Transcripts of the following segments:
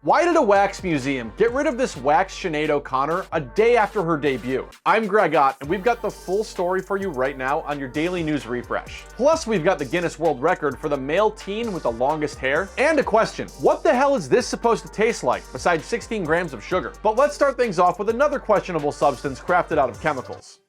Why did a wax museum get rid of this wax Sinéad O'Connor a day after her debut? I'm Greg Ott, and we've got the full story for you right now on your daily news refresh. Plus, we've got the Guinness World Record for the male teen with the longest hair, and a question: what the hell is this supposed to taste like, besides 16 grams of sugar? But let's start things off with another questionable substance crafted out of chemicals.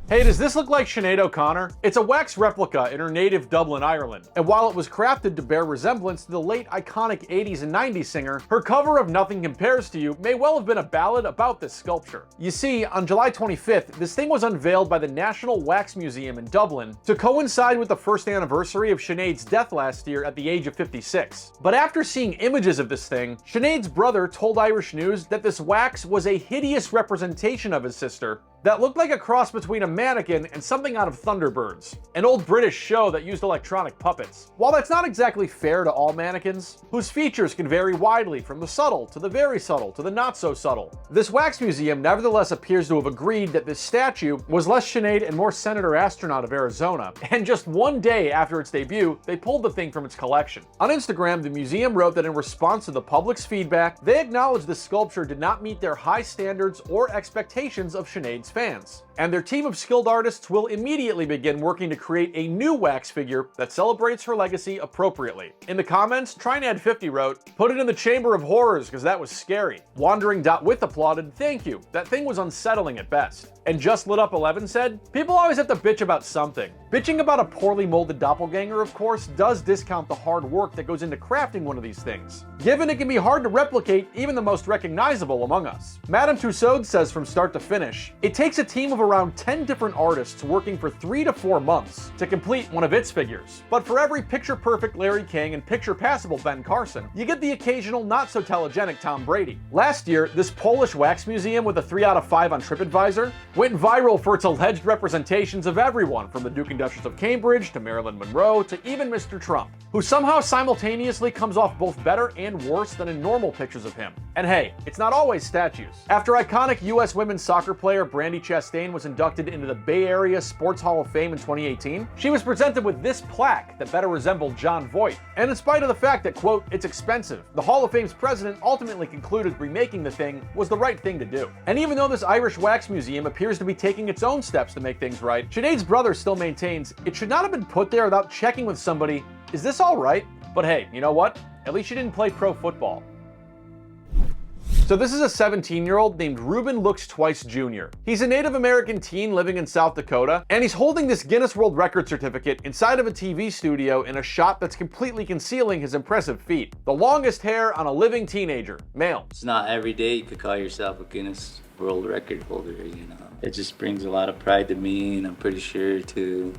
Hey, does this look like Sinéad O'Connor? It's a wax replica in her native Dublin, Ireland. And while it was crafted to bear resemblance to the late iconic 80s and 90s singer, her cover of Nothing Compares to You may well have been a ballad about this sculpture. You see, on July 25th, this thing was unveiled by the National Wax Museum in Dublin to coincide with the first anniversary of Sinead's death last year at the age of 56. But after seeing images of this thing, Sinead's brother told Irish News that this wax was a hideous representation of his sister that looked like a cross between a mannequin and something out of Thunderbirds, an old British show that used electronic puppets. While that's not exactly fair to all mannequins, whose features can vary widely from the subtle to the very subtle to the not so subtle, this wax museum nevertheless appears to have agreed that this statue was less Sinead and more Senator Astronaut of Arizona, and just one day after its debut, they pulled the thing from its collection. On Instagram, the museum wrote that in response to the public's feedback, they acknowledged the sculpture did not meet their high standards or expectations of Sinead's fans, and their team of skilled artists will immediately begin working to create a new wax figure that celebrates her legacy appropriately. In the comments, TryNad50 wrote, "Put it in the Chamber of Horrors because that was scary." Wandering.with applauded, "Thank you, that thing was unsettling at best." And Just Lit Up 11 said, "People always have to bitch about something. Bitching about a poorly molded doppelganger, of course, does discount the hard work that goes into crafting one of these things, given it can be hard to replicate even the most recognizable among us." Madame Tussaud says from start to finish, "It takes a team of around 10 different artists working for 3 to 4 months to complete one of its figures. But for every picture-perfect Larry King and picture-passable Ben Carson, you get the occasional not-so-telegenic Tom Brady." Last year, this Polish wax museum with a 3 out of 5 on TripAdvisor went viral for its alleged representations of everyone from the Duke and Duchess of Cambridge to Marilyn Monroe to even Mr. Trump, who somehow simultaneously comes off both better and worse than in normal pictures of him. And hey, it's not always statues. After iconic US women's soccer player Brandi Chastain was inducted into the Bay Area Sports Hall of Fame in 2018, she was presented with this plaque that better resembled Jon Voight. And in spite of the fact that, quote, "it's expensive," the Hall of Fame's president ultimately concluded remaking the thing was the right thing to do. And even though this Irish wax museum appears to be taking its own steps to make things right, Sinead's brother still maintains it should not have been put there without checking with somebody, "Is this all right?" But hey, you know what? At least she didn't play pro football. So this is a 17-year-old named Reuben Looks Twice Jr. He's a Native American teen living in South Dakota, and he's holding this Guinness World Record certificate inside of a TV studio in a shot that's completely concealing his impressive feat. The longest hair on a living teenager, male. It's not every day you could call yourself a Guinness World Record holder, you know. It just brings a lot of pride to me, and I'm pretty sure to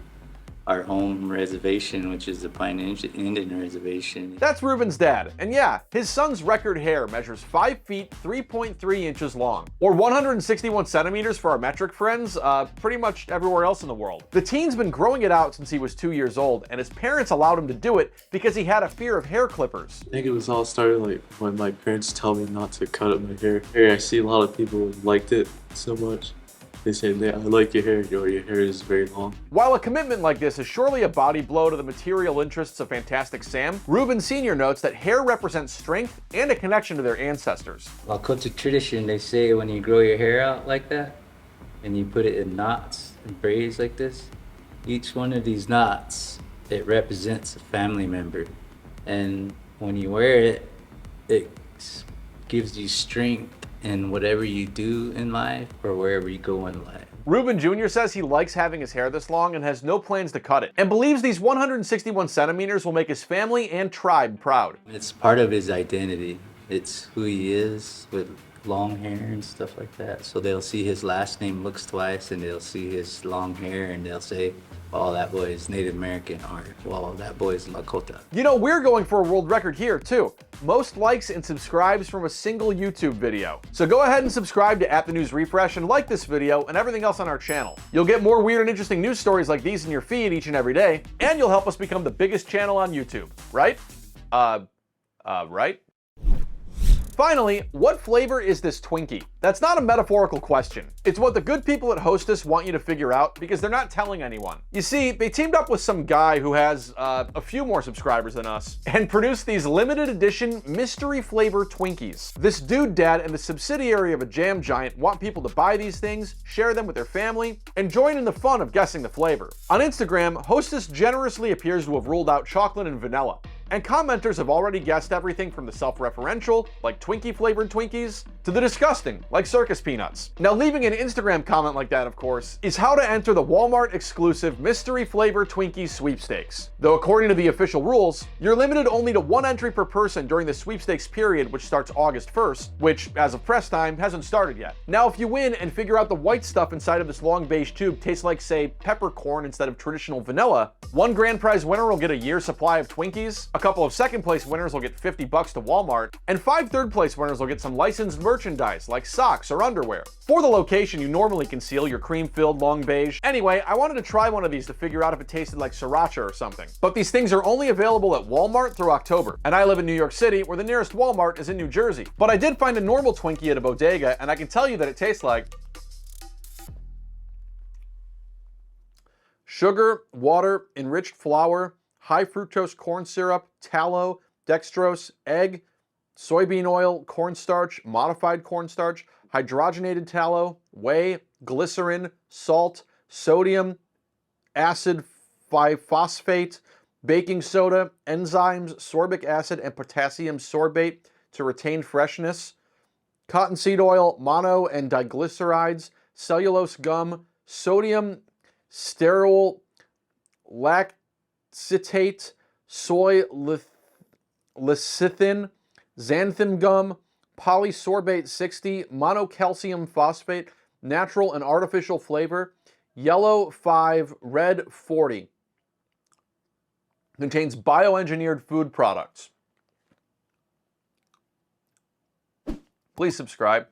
our home reservation, which is the Pine Indian Reservation. That's Reuben's dad, and yeah, his son's record hair measures 5 feet 3.3 inches long, or 161 centimeters for our metric friends, pretty much everywhere else in the world. The teen's been growing it out since he was 2 years old, and his parents allowed him to do it because he had a fear of hair clippers. I think it was all started like when my parents tell me not to cut up my hair. I see a lot of people liked it so much. They say, "I like your hair, your hair is very long." While a commitment like this is surely a body blow to the material interests of Fantastic Sam, Reuben Sr. notes that hair represents strength and a connection to their ancestors. Well, culture tradition, they say when you grow your hair out like that, and you put it in knots and braids like this, each one of these knots, it represents a family member. And when you wear it, it gives you strength in whatever you do in life or wherever you go in life. Reuben Jr. says he likes having his hair this long and has no plans to cut it, and believes these 161 centimeters will make his family and tribe proud. It's part of his identity. It's who he is with long hair and stuff like that. So they'll see his last name Looks Twice, and they'll see his long hair, and they'll say, "Oh, that boy is Native American," or "Well, that boy is Lakota." You know, we're going for a world record here too. Most likes and subscribes from a single YouTube video. So go ahead and subscribe to @TheNewsRefresh and like this video and everything else on our channel. You'll get more weird and interesting news stories like these in your feed each and every day, and you'll help us become the biggest channel on YouTube, right? Right? finally, what flavor is this Twinkie? That's not a metaphorical question. It's what the good people at Hostess want you to figure out because they're not telling anyone. You see, they teamed up with some guy who has a few more subscribers than us and produced these limited edition mystery flavor Twinkies. This dude dad and the subsidiary of a jam giant want people to buy these things, share them with their family, and join in the fun of guessing the flavor. On Instagram, Hostess generously appears to have ruled out chocolate and vanilla. And commenters have already guessed everything from the self-referential, like Twinkie-flavored Twinkies, to the disgusting, like circus peanuts. Now, leaving an Instagram comment like that, of course, is how to enter the Walmart-exclusive mystery flavor Twinkie sweepstakes. Though according to the official rules, you're limited only to 1 entry per person during the sweepstakes period, which starts August 1st, which, as of press time, hasn't started yet. Now, if you win and figure out the white stuff inside of this long beige tube tastes like, say, peppercorn instead of traditional vanilla, 1 grand prize winner will get a year's supply of Twinkies, a couple of second place winners will get $50 to Walmart, and 5 third place winners will get some licensed merchandise like socks or underwear. For the location, you normally conceal your cream-filled long beige. Anyway, I wanted to try one of these to figure out if it tasted like sriracha or something. But these things are only available at Walmart through October, and I live in New York City, where the nearest Walmart is in New Jersey. But I did find a normal Twinkie at a bodega, and I can tell you that it tastes like sugar, water, enriched flour, high fructose corn syrup, tallow, dextrose, egg, soybean oil, cornstarch, modified cornstarch, hydrogenated tallow, whey, glycerin, salt, sodium, acid phosphate, baking soda, enzymes, sorbic acid, and potassium sorbate to retain freshness, cottonseed oil, mono and diglycerides, cellulose gum, sodium stearyl lactate, soy lecithin, xanthan gum, polysorbate 60, monocalcium phosphate, natural and artificial flavor, yellow 5, red 40. Contains bioengineered food products. Please subscribe.